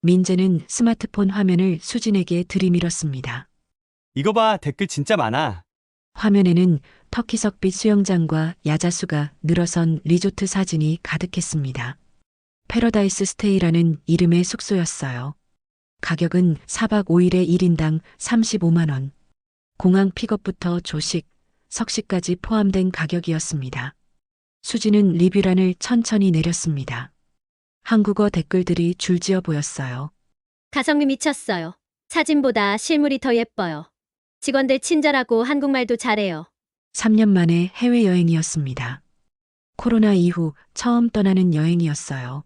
민재는 스마트폰 화면을 수진에게 들이밀었습니다. 이거 봐, 댓글 진짜 많아. 화면에는 터키석빛 수영장과 야자수가 늘어선 리조트 사진이 가득했습니다. 패러다이스 스테이라는 이름의 숙소였어요. 가격은 4박 5일에 1인당 35만 원. 공항 픽업부터 조식, 석식까지 포함된 가격이었습니다. 수지는 리뷰란을 천천히 내렸습니다. 한국어 댓글들이 줄지어 보였어요. 가성비 미쳤어요. 사진보다 실물이 더 예뻐요. 직원들 친절하고 한국말도 잘해요. 3년 만에 해외여행이었습니다. 코로나 이후 처음 떠나는 여행이었어요.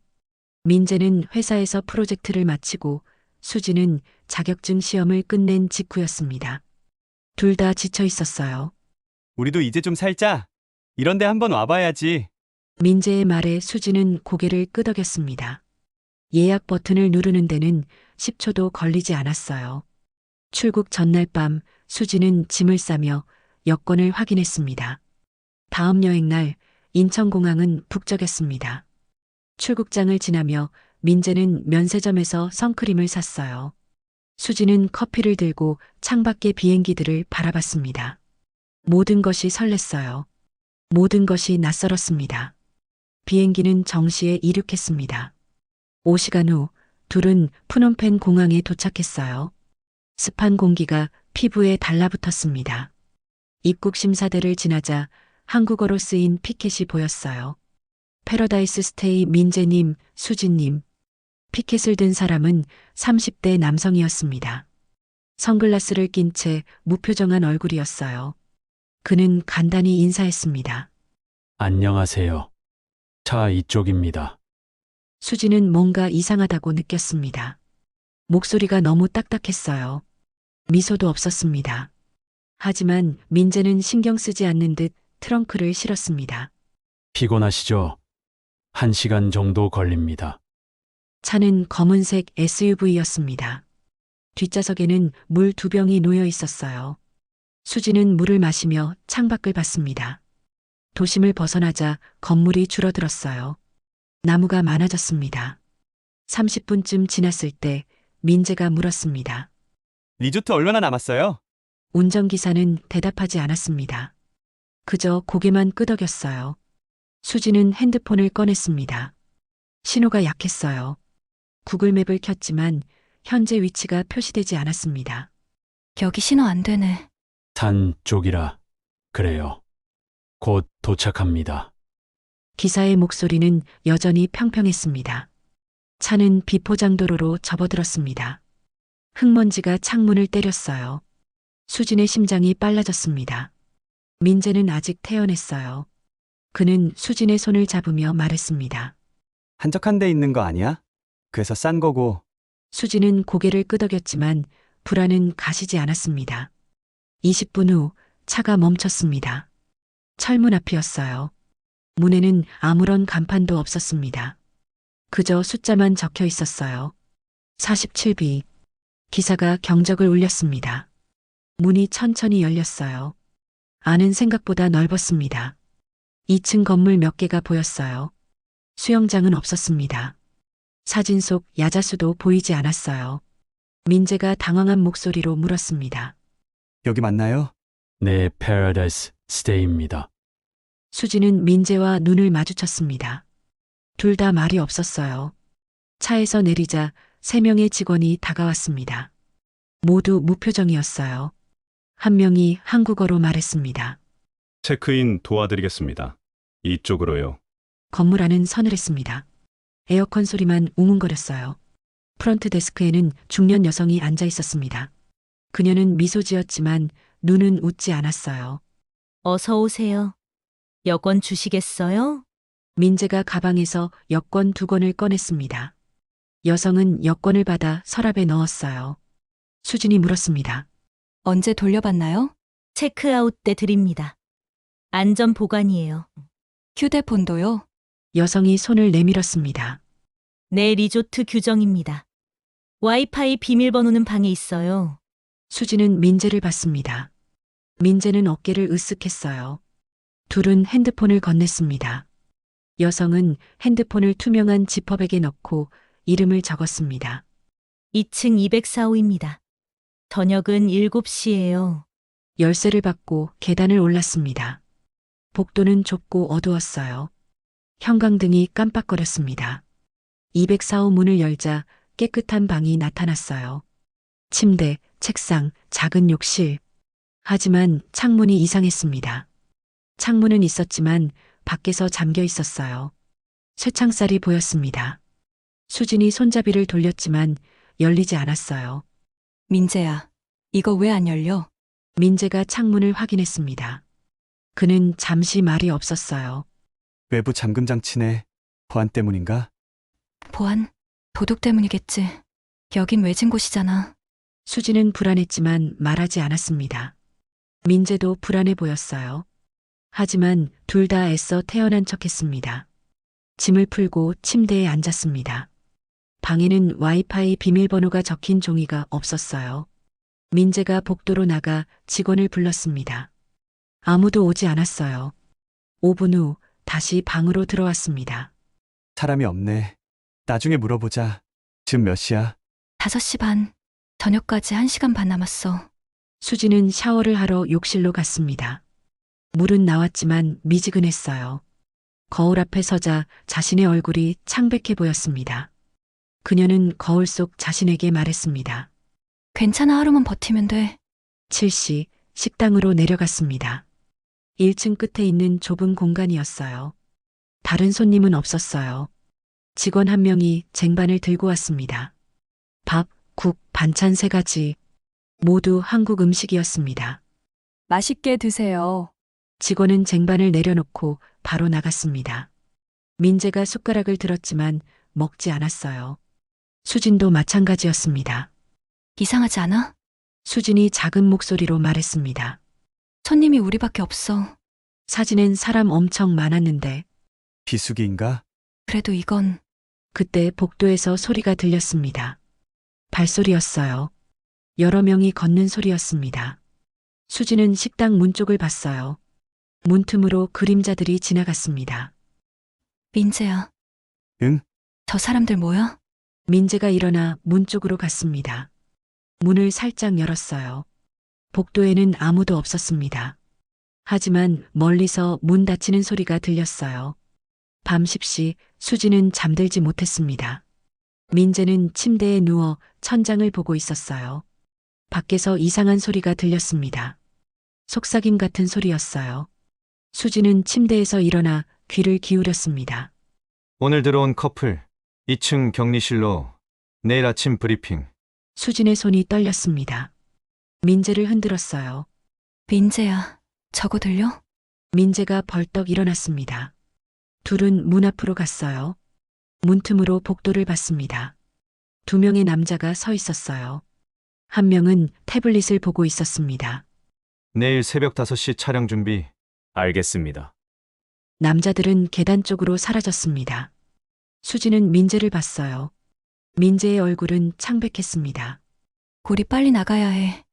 민재는 회사에서 프로젝트를 마치고 수지는 자격증 시험을 끝낸 직후였습니다. 둘 다 지쳐 있었어요. 우리도 이제 좀 살자. 이런데 한번 와봐야지. 민재의 말에 수지는 고개를 끄덕였습니다. 예약 버튼을 누르는 데는 10초도 걸리지 않았어요. 출국 전날 밤 수지는 짐을 싸며 여권을 확인했습니다. 다음 여행날 인천공항은 북적였습니다. 출국장을 지나며 민재는 면세점에서 선크림을 샀어요. 수지는 커피를 들고 창밖의 비행기들을 바라봤습니다. 모든 것이 설렜어요. 모든 것이 낯설었습니다. 비행기는 정시에 이륙했습니다. 5시간 후 둘은 푸놈펜 공항에 도착했어요. 습한 공기가 피부에 달라붙었습니다. 입국 심사대를 지나자 한국어로 쓰인 피켓이 보였어요. 패러다이스 스테이 민재님, 수진님. 피켓을 든 사람은 30대 남성이었습니다. 선글라스를 낀 채 무표정한 얼굴이었어요. 그는 간단히 인사했습니다. 안녕하세요. 차 이쪽입니다. 수지는 뭔가 이상하다고 느꼈습니다. 목소리가 너무 딱딱했어요. 미소도 없었습니다. 하지만 민재는 신경 쓰지 않는 듯 트렁크를 실었습니다. 피곤하시죠? 1시간 정도 걸립니다. 차는 검은색 SUV였습니다. 뒷좌석에는 물 2병이 놓여 있었어요. 수지는 물을 마시며 창밖을 봤습니다. 도심을 벗어나자 건물이 줄어들었어요. 나무가 많아졌습니다. 30분쯤 지났을 때 민재가 물었습니다. 리조트 얼마나 남았어요? 운전기사는 대답하지 않았습니다. 그저 고개만 끄덕였어요. 수지는 핸드폰을 꺼냈습니다. 신호가 약했어요. 구글맵을 켰지만 현재 위치가 표시되지 않았습니다. 여기 신호 안 되네. 산 쪽이라 그래요. 곧 도착합니다. 기사의 목소리는 여전히 평평했습니다. 차는 비포장도로로 접어들었습니다. 흙먼지가 창문을 때렸어요. 수진의 심장이 빨라졌습니다. 민재는 아직 태어났어요. 그는 수진의 손을 잡으며 말했습니다. 한적한 데 있는 거 아니야? 그래서 싼 거고. 수진은 고개를 끄덕였지만 불안은 가시지 않았습니다. 20분 후 차가 멈췄습니다. 철문 앞이었어요. 문에는 아무런 간판도 없었습니다. 그저 숫자만 적혀 있었어요. 47B. 기사가 경적을 울렸습니다. 문이 천천히 열렸어요. 안은 생각보다 넓었습니다. 2층 건물 몇 개가 보였어요. 수영장은 없었습니다. 사진 속 야자수도 보이지 않았어요. 민재가 당황한 목소리로 물었습니다. 여기 맞나요? 네, 패러다이스 스테이입니다. 수지는 민재와 눈을 마주쳤습니다. 둘 다 말이 없었어요. 차에서 내리자 3명의 직원이 다가왔습니다. 모두 무표정이었어요. 한 명이 한국어로 말했습니다. 체크인 도와드리겠습니다. 이쪽으로요. 건물 안은 서늘했습니다. 에어컨 소리만 웅웅거렸어요. 프런트 데스크에는 중년 여성이 앉아 있었습니다. 그녀는 미소 지었지만 눈은 웃지 않았어요. 어서 오세요. 여권 주시겠어요? 민재가 가방에서 여권 2권을 꺼냈습니다. 여성은 여권을 받아 서랍에 넣었어요. 수진이 물었습니다. 언제 돌려받나요? 체크아웃 때 드립니다. 안전 보관이에요. 휴대폰도요? 여성이 손을 내밀었습니다. 내 리조트 규정입니다. 와이파이 비밀번호는 방에 있어요. 수지는 민재를 봤습니다. 민재는 어깨를 으쓱했어요. 둘은 핸드폰을 건넸습니다. 여성은 핸드폰을 투명한 지퍼백에 넣고 이름을 적었습니다. 2층 204호입니다. 저녁은 7시예요. 열쇠를 받고 계단을 올랐습니다. 복도는 좁고 어두웠어요. 형광등이 깜빡거렸습니다. 204호 문을 열자 깨끗한 방이 나타났어요. 침대, 책상, 작은 욕실. 하지만 창문이 이상했습니다. 창문은 있었지만 밖에서 잠겨 있었어요. 쇠창살이 보였습니다. 수진이 손잡이를 돌렸지만 열리지 않았어요. 민재야, 이거 왜 안 열려? 민재가 창문을 확인했습니다. 그는 잠시 말이 없었어요. 외부 잠금 장치네. 보안 때문인가? 보안? 도둑 때문이겠지. 여긴 외진 곳이잖아. 수지는 불안했지만 말하지 않았습니다. 민재도 불안해 보였어요. 하지만 둘 다 애써 태어난 척했습니다. 짐을 풀고 침대에 앉았습니다. 방에는 와이파이 비밀번호가 적힌 종이가 없었어요. 민재가 복도로 나가 직원을 불렀습니다. 아무도 오지 않았어요. 5분 후 다시 방으로 들어왔습니다. 사람이 없네. 나중에 물어보자. 지금 몇 시야? 5시 반. 저녁까지 1시간 반 남았어. 수지는 샤워를 하러 욕실로 갔습니다. 물은 나왔지만 미지근했어요. 거울 앞에 서자 자신의 얼굴이 창백해 보였습니다. 그녀는 거울 속 자신에게 말했습니다. 괜찮아, 하루만 버티면 돼. 7시 식당으로 내려갔습니다. 1층 끝에 있는 좁은 공간이었어요. 다른 손님은 없었어요. 직원 한 명이 쟁반을 들고 왔습니다. 밥, 국, 반찬 3가지. 모두 한국 음식이었습니다. 맛있게 드세요. 직원은 쟁반을 내려놓고 바로 나갔습니다. 민재가 숟가락을 들었지만 먹지 않았어요. 수진도 마찬가지였습니다. 이상하지 않아? 수진이 작은 목소리로 말했습니다. 손님이 우리밖에 없어. 사진엔 사람 엄청 많았는데 비수기인가? 그래도 이건 그때 복도에서 소리가 들렸습니다. 발소리였어요. 여러 명이 걷는 소리였습니다. 수지는 식당 문 쪽을 봤어요. 문틈으로 그림자들이 지나갔습니다. 민재야. 응? 저 사람들 뭐야? 민재가 일어나 문 쪽으로 갔습니다. 문을 살짝 열었어요. 복도에는 아무도 없었습니다. 하지만 멀리서 문 닫히는 소리가 들렸어요. 밤 10시 수지는 잠들지 못했습니다. 민재는 침대에 누워 천장을 보고 있었어요. 밖에서 이상한 소리가 들렸습니다. 속삭임 같은 소리였어요. 수지는 침대에서 일어나 귀를 기울였습니다. 오늘 들어온 커플 2층 격리실로 내일 아침 브리핑. 수진의 손이 떨렸습니다. 민재를 흔들었어요. 민재야, 저거 들려? 민재가 벌떡 일어났습니다. 둘은 문 앞으로 갔어요. 문틈으로 복도를 봤습니다. 2명의 남자가 서 있었어요. 한 명은 태블릿을 보고 있었습니다. 내일 새벽 5시 촬영 준비. 알겠습니다. 남자들은 계단 쪽으로 사라졌습니다. 수지는 민재를 봤어요. 민재의 얼굴은 창백했습니다. 우리 빨리 나가야 해.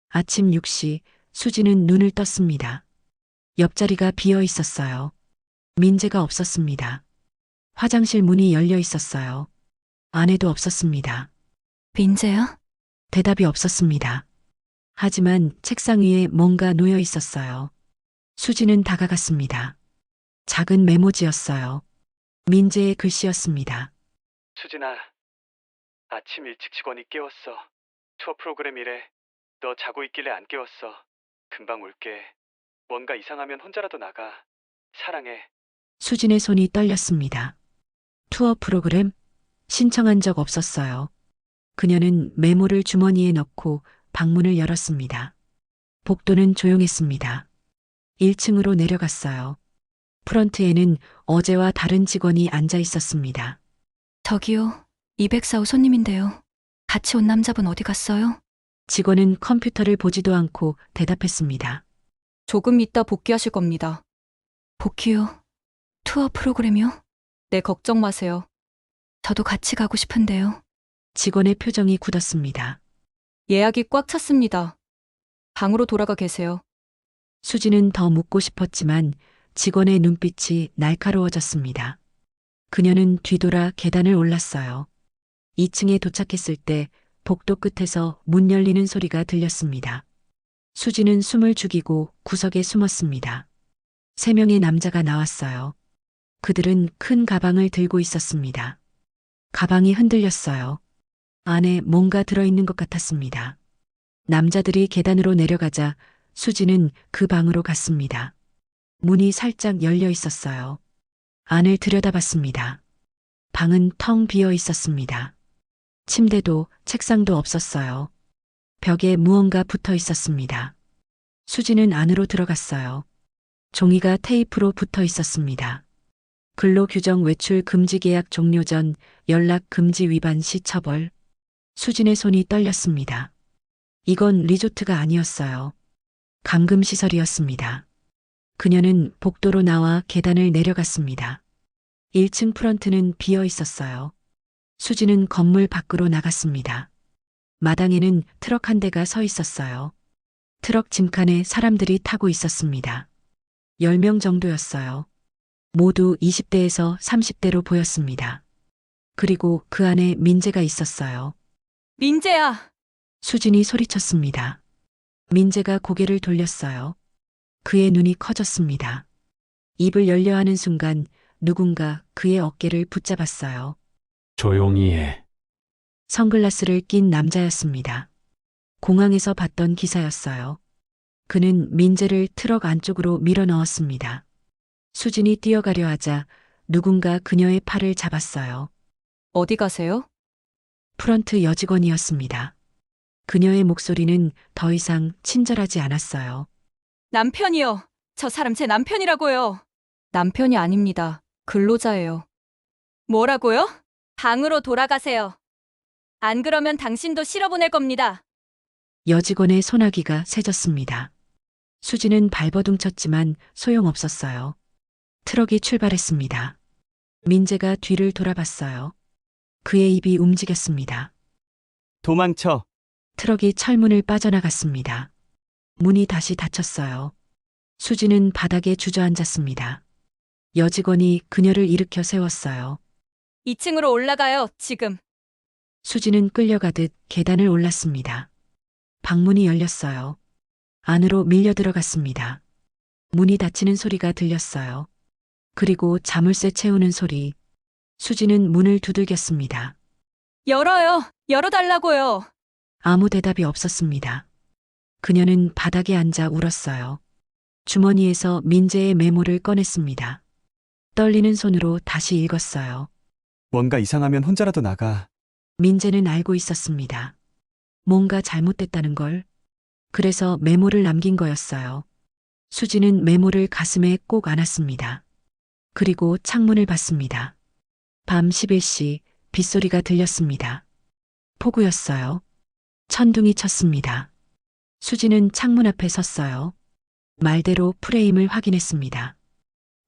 아침 6시 수지는 눈을 떴습니다. 옆자리가 비어 있었어요. 민재가 없었습니다. 화장실 문이 열려 있었어요. 안에도 없었습니다. 민재야? 대답이 없었습니다. 하지만 책상 위에 뭔가 놓여 있었어요. 수지는 다가갔습니다. 작은 메모지였어요. 민재의 글씨였습니다. 수진아, 아침 일찍 직원이 깨웠어. 투어 프로그램이래. 너 자고 있길래 안 깨웠어. 금방 올게. 뭔가 이상하면 혼자라도 나가. 사랑해. 수진의 손이 떨렸습니다. 투어 프로그램? 신청한 적 없었어요. 그녀는 메모를 주머니에 넣고 방문을 열었습니다. 복도는 조용했습니다. 1층으로 내려갔어요. 프런트에는 어제와 다른 직원이 앉아 있었습니다. 저기요, 204호 손님인데요. 같이 온 남자분 어디 갔어요? 직원은 컴퓨터를 보지도 않고 대답했습니다. 조금 이따 복귀하실 겁니다. 복귀요? 투어 프로그램이요? 네, 걱정 마세요. 저도 같이 가고 싶은데요. 직원의 표정이 굳었습니다. 예약이 꽉 찼습니다. 방으로 돌아가 계세요. 수지는 더 묻고 싶었지만 직원의 눈빛이 날카로워졌습니다. 그녀는 뒤돌아 계단을 올랐어요. 2층에 도착했을 때 복도 끝에서 문 열리는 소리가 들렸습니다. 수지는 숨을 죽이고 구석에 숨었습니다. 3명의 남자가 나왔어요. 그들은 큰 가방을 들고 있었습니다. 가방이 흔들렸어요. 안에 뭔가 들어있는 것 같았습니다. 남자들이 계단으로 내려가자 수지는 그 방으로 갔습니다. 문이 살짝 열려 있었어요. 안을 들여다봤습니다. 방은 텅 비어 있었습니다. 침대도 책상도 없었어요. 벽에 무언가 붙어 있었습니다. 수지는 안으로 들어갔어요. 종이가 테이프로 붙어 있었습니다. 근로규정 외출 금지 계약 종료 전 연락 금지 위반 시 처벌. 수진의 손이 떨렸습니다. 이건 리조트가 아니었어요. 감금시설이었습니다. 그녀는 복도로 나와 계단을 내려갔습니다. 1층 프런트는 비어 있었어요. 수지는 건물 밖으로 나갔습니다. 마당에는 트럭 한 대가 서 있었어요. 트럭 짐칸에 사람들이 타고 있었습니다. 10명 정도였어요. 모두 20대에서 30대로 보였습니다. 그리고 그 안에 민재가 있었어요. 민재야! 수진이 소리쳤습니다. 민재가 고개를 돌렸어요. 그의 눈이 커졌습니다. 입을 열려 하는 순간 누군가 그의 어깨를 붙잡았어요. 조용히 해. 선글라스를 낀 남자였습니다. 공항에서 봤던 기사였어요. 그는 민재를 트럭 안쪽으로 밀어 넣었습니다. 수진이 뛰어가려 하자 누군가 그녀의 팔을 잡았어요. 어디 가세요? 프런트 여직원이었습니다. 그녀의 목소리는 더 이상 친절하지 않았어요. 남편이요. 저 사람 제 남편이라고요. 남편이 아닙니다. 근로자예요. 뭐라고요? 방으로 돌아가세요. 안 그러면 당신도 실어보낼 겁니다. 여직원의 소나기가 세졌습니다. 수지는 발버둥 쳤지만 소용없었어요. 트럭이 출발했습니다. 민재가 뒤를 돌아봤어요. 그의 입이 움직였습니다. 도망쳐. 트럭이 철문을 빠져나갔습니다. 문이 다시 닫혔어요. 수지는 바닥에 주저앉았습니다. 여직원이 그녀를 일으켜 세웠어요. 2층으로 올라가요, 지금. 수지는 끌려가듯 계단을 올랐습니다. 방문이 열렸어요. 안으로 밀려 들어갔습니다. 문이 닫히는 소리가 들렸어요. 그리고 자물쇠 채우는 소리. 수지는 문을 두들겼습니다. 열어요. 열어달라고요. 아무 대답이 없었습니다. 그녀는 바닥에 앉아 울었어요. 주머니에서 민재의 메모를 꺼냈습니다. 떨리는 손으로 다시 읽었어요. 뭔가 이상하면 혼자라도 나가. 민재는 알고 있었습니다. 뭔가 잘못됐다는 걸. 그래서 메모를 남긴 거였어요. 수지는 메모를 가슴에 꼭 안았습니다. 그리고 창문을 봤습니다. 밤 11시 빗소리가 들렸습니다. 폭우였어요. 천둥이 쳤습니다. 수지는 창문 앞에 섰어요. 말대로 프레임을 확인했습니다.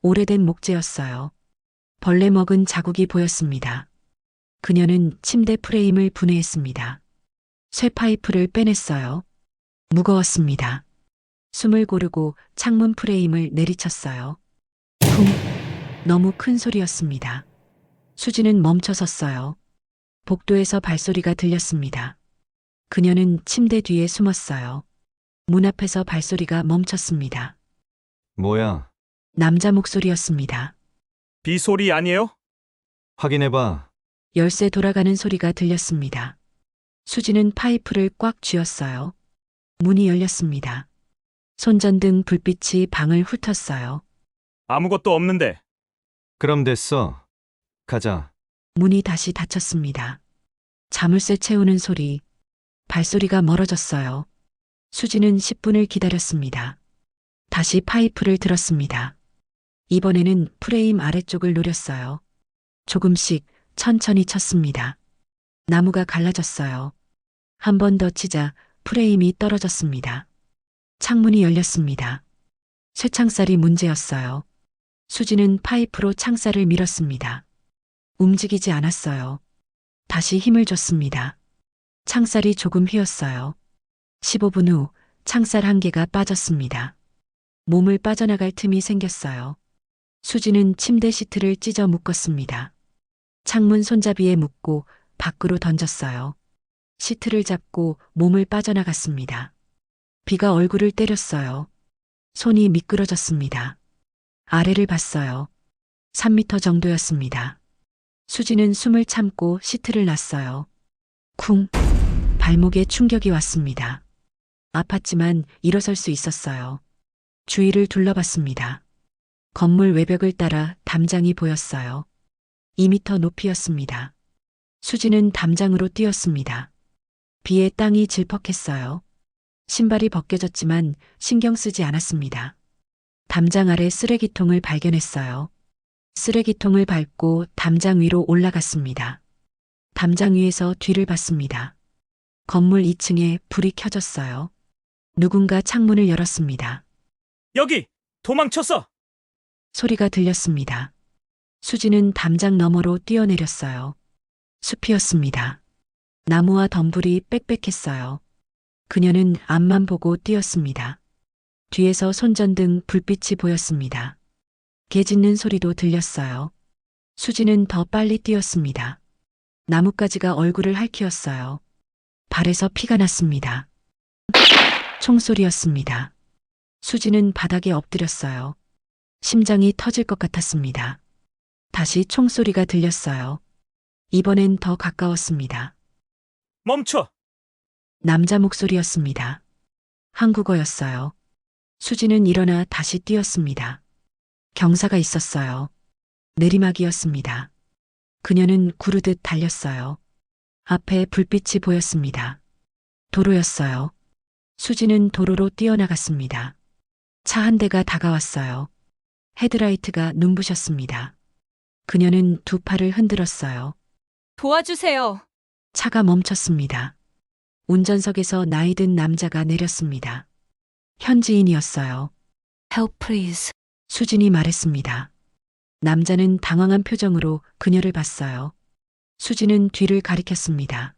오래된 목재였어요. 벌레 먹은 자국이 보였습니다. 그녀는 침대 프레임을 분해했습니다. 쇠파이프를 빼냈어요. 무거웠습니다. 숨을 고르고 창문 프레임을 내리쳤어요. 쿵! 너무 큰 소리였습니다. 수지는 멈춰 섰어요. 복도에서 발소리가 들렸습니다. 그녀는 침대 뒤에 숨었어요. 문 앞에서 발소리가 멈췄습니다. 뭐야? 남자 목소리였습니다. 비소리 아니에요? 확인해봐. 열쇠 돌아가는 소리가 들렸습니다. 수지는 파이프를 꽉 쥐었어요. 문이 열렸습니다. 손전등 불빛이 방을 훑었어요. 아무것도 없는데. 그럼 됐어. 가자. 문이 다시 닫혔습니다. 자물쇠 채우는 소리, 발소리가 멀어졌어요. 수지는 10분을 기다렸습니다. 다시 파이프를 들었습니다. 이번에는 프레임 아래쪽을 노렸어요. 조금씩 천천히 쳤습니다. 나무가 갈라졌어요. 한 번 더 치자 프레임이 떨어졌습니다. 창문이 열렸습니다. 쇠창살이 문제였어요. 수지는 파이프로 창살을 밀었습니다. 움직이지 않았어요. 다시 힘을 줬습니다. 창살이 조금 휘었어요. 15분 후 창살 한 개가 빠졌습니다. 몸을 빠져나갈 틈이 생겼어요. 수지는 침대 시트를 찢어 묶었습니다. 창문 손잡이에 묶고 밖으로 던졌어요. 시트를 잡고 몸을 빠져나갔습니다. 비가 얼굴을 때렸어요. 손이 미끄러졌습니다. 아래를 봤어요. 3미터 정도였습니다. 수지는 숨을 참고 시트를 놨어요. 쿵! 발목에 충격이 왔습니다. 아팠지만 일어설 수 있었어요. 주위를 둘러봤습니다. 건물 외벽을 따라 담장이 보였어요. 2미터 높이였습니다. 수지는 담장으로 뛰었습니다. 비에 땅이 질퍽했어요. 신발이 벗겨졌지만 신경 쓰지 않았습니다. 담장 아래 쓰레기통을 발견했어요. 쓰레기통을 밟고 담장 위로 올라갔습니다. 담장 위에서 뒤를 봤습니다. 건물 2층에 불이 켜졌어요. 누군가 창문을 열었습니다. 여기! 도망쳤어! 소리가 들렸습니다. 수지는 담장 너머로 뛰어내렸어요. 숲이었습니다. 나무와 덤불이 빽빽했어요. 그녀는 앞만 보고 뛰었습니다. 뒤에서 손전등 불빛이 보였습니다. 개 짖는 소리도 들렸어요. 수지는 더 빨리 뛰었습니다. 나뭇가지가 얼굴을 핥히었어요. 발에서 피가 났습니다. 총소리였습니다. 수지는 바닥에 엎드렸어요. 심장이 터질 것 같았습니다. 다시 총소리가 들렸어요. 이번엔 더 가까웠습니다. 멈춰! 남자 목소리였습니다. 한국어였어요. 수지는 일어나 다시 뛰었습니다. 경사가 있었어요. 내리막이었습니다. 그녀는 구르듯 달렸어요. 앞에 불빛이 보였습니다. 도로였어요. 수지는 도로로 뛰어나갔습니다. 차 한 대가 다가왔어요. 헤드라이트가 눈부셨습니다. 그녀는 두 팔을 흔들었어요. 도와주세요. 차가 멈췄습니다. 운전석에서 나이 든 남자가 내렸습니다. 현지인이었어요. Help please. 수진이 말했습니다. 남자는 당황한 표정으로 그녀를 봤어요. 수진은 뒤를 가리켰습니다.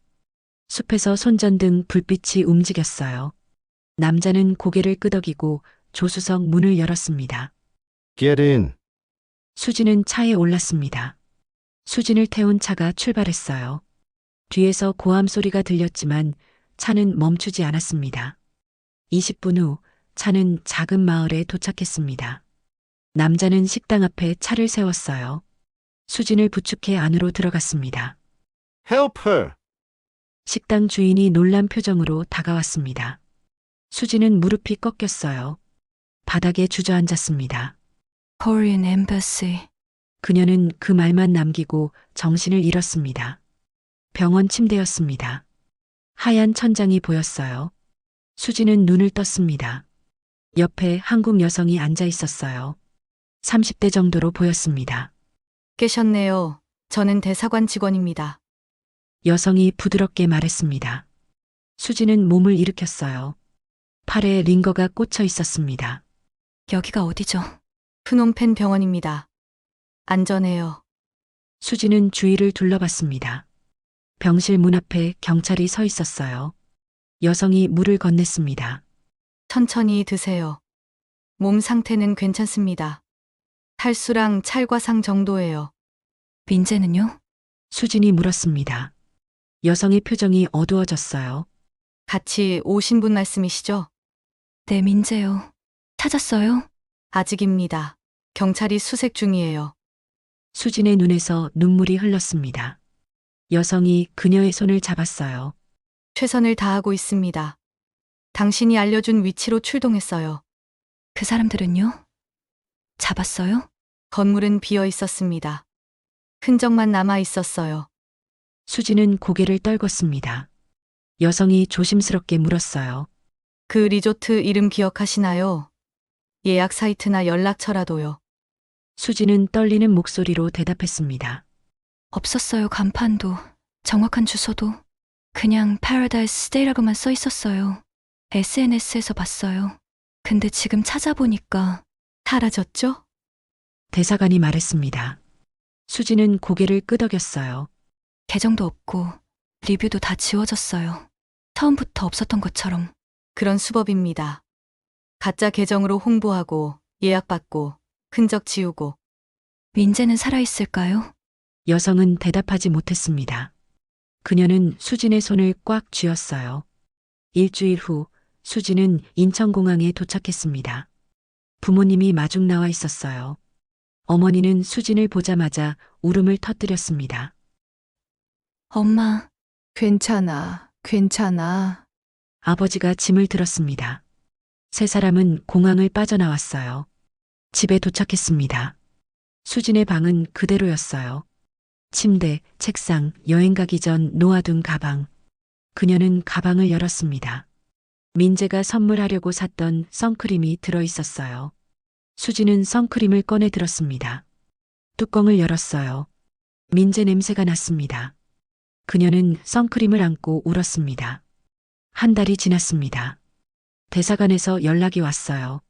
숲에서 손전등 불빛이 움직였어요. 남자는 고개를 끄덕이고 조수석 문을 열었습니다. Get in. 수진은 차에 올랐습니다. 수진을 태운 차가 출발했어요. 뒤에서 고함 소리가 들렸지만 차는 멈추지 않았습니다. 20분 후 차는 작은 마을에 도착했습니다. 남자는 식당 앞에 차를 세웠어요. 수진을 부축해 안으로 들어갔습니다. Help her. 식당 주인이 놀란 표정으로 다가왔습니다. 수진은 무릎이 꺾였어요. 바닥에 주저앉았습니다. Korean Embassy. 그녀는 그 말만 남기고 정신을 잃었습니다. 병원 침대였습니다. 하얀 천장이 보였어요. 수지는 눈을 떴습니다. 옆에 한국 여성이 앉아 있었어요. 30대 정도로 보였습니다. 계셨네요. 저는 대사관 직원입니다. 여성이 부드럽게 말했습니다. 수지는 몸을 일으켰어요. 팔에 링거가 꽂혀 있었습니다. 여기가 어디죠? 프놈펜 병원입니다. 안전해요. 수지는 주위를 둘러봤습니다. 병실 문 앞에 경찰이 서 있었어요. 여성이 물을 건넸습니다. 천천히 드세요. 몸 상태는 괜찮습니다. 탈수랑 찰과상 정도예요. 민재는요? 수진이 물었습니다. 여성의 표정이 어두워졌어요. 같이 오신 분 말씀이시죠? 네, 민재요. 찾았어요? 아직입니다. 경찰이 수색 중이에요. 수진의 눈에서 눈물이 흘렀습니다. 여성이 그녀의 손을 잡았어요. 최선을 다하고 있습니다. 당신이 알려준 위치로 출동했어요. 그 사람들은요? 잡았어요? 건물은 비어 있었습니다. 흔적만 남아 있었어요. 수지는 고개를 떨궜습니다. 여성이 조심스럽게 물었어요. 그 리조트 이름 기억하시나요? 예약 사이트나 연락처라도요. 수지는 떨리는 목소리로 대답했습니다. 없었어요. 간판도 정확한 주소도 그냥 파라다이스 스테이라고만 써 있었어요. SNS에서 봤어요. 근데 지금 찾아보니까 사라졌죠? 대사관이 말했습니다. 수지는 고개를 끄덕였어요. 계정도 없고 리뷰도 다 지워졌어요. 처음부터 없었던 것처럼. 그런 수법입니다. 가짜 계정으로 홍보하고 예약받고 흔적 지우고. 민재는 살아있을까요? 여성은 대답하지 못했습니다. 그녀는 수진의 손을 꽉 쥐었어요. 일주일 후 수진은 인천공항에 도착했습니다. 부모님이 마중 나와 있었어요. 어머니는 수진을 보자마자 울음을 터뜨렸습니다. 엄마, 괜찮아, 괜찮아. 아버지가 짐을 들었습니다. 세 사람은 공항을 빠져나왔어요. 집에 도착했습니다. 수진의 방은 그대로였어요. 침대, 책상, 여행 가기 전 놓아둔 가방. 그녀는 가방을 열었습니다. 민재가 선물하려고 샀던 선크림이 들어 있었어요. 수진은 선크림을 꺼내 들었습니다. 뚜껑을 열었어요. 민재 냄새가 났습니다. 그녀는 선크림을 안고 울었습니다. 한 달이 지났습니다. 대사관에서 연락이 왔어요.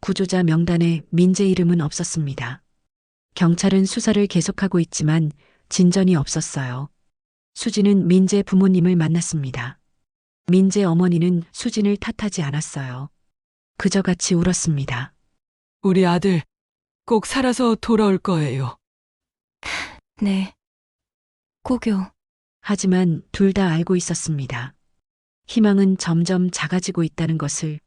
구조자 명단에 민재 이름은 없었습니다. 경찰은 수사를 계속하고 있지만 진전이 없었어요. 수진은 민재 부모님을 만났습니다. 민재 어머니는 수진을 탓하지 않았어요. 그저 같이 울었습니다. 우리 아들 꼭 살아서 돌아올 거예요. 네. 꼭요. 하지만 둘 다 알고 있었습니다. 희망은 점점 작아지고 있다는 것을.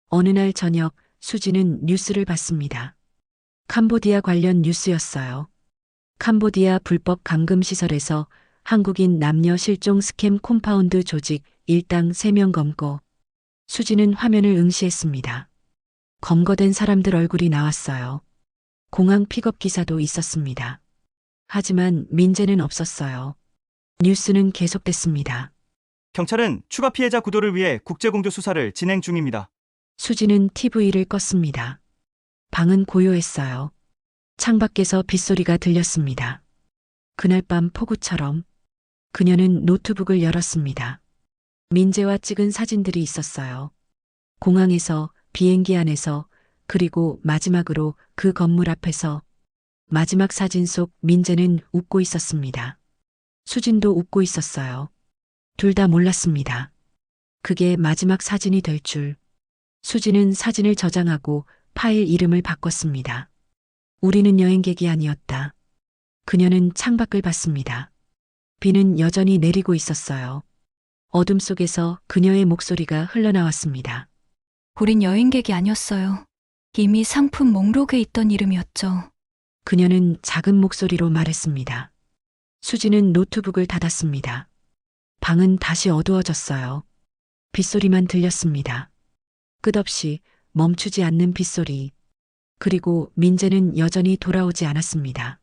어느 날 저녁 수진은 뉴스를 봤습니다. 캄보디아 관련 뉴스였어요. 캄보디아 불법 감금시설에서 한국인 남녀 실종 스캠 콤파운드 조직 일당 3명 검거. 수진은 화면을 응시했습니다. 검거된 사람들 얼굴이 나왔어요. 공항 픽업 기사도 있었습니다. 하지만 민재는 없었어요. 뉴스는 계속됐습니다. 경찰은 추가 피해자 구도를 위해 국제공조 수사를 진행 중입니다. 수진은 TV를 껐습니다. 방은 고요했어요. 창밖에서 빗소리가 들렸습니다. 그날 밤 폭우처럼 그녀는 노트북을 열었습니다. 민재와 찍은 사진들이 있었어요. 공항에서, 비행기 안에서, 그리고 마지막으로 그 건물 앞에서. 마지막 사진 속 민재는 웃고 있었습니다. 수진도 웃고 있었어요. 둘 다 몰랐습니다. 그게 마지막 사진이 될 줄. 수진은 사진을 저장하고 파일 이름을 바꿨습니다. 우리는 여행객이 아니었다. 그녀는 창밖을 봤습니다. 비는 여전히 내리고 있었어요. 어둠 속에서 그녀의 목소리가 흘러나왔습니다. 우린 여행객이 아니었어요. 이미 상품 목록에 있던 이름이었죠. 그녀는 작은 목소리로 말했습니다. 수진은 노트북을 닫았습니다. 방은 다시 어두워졌어요. 빗소리만 들렸습니다. 끝없이 멈추지 않는 빗소리. 그리고 민재는 여전히 돌아오지 않았습니다.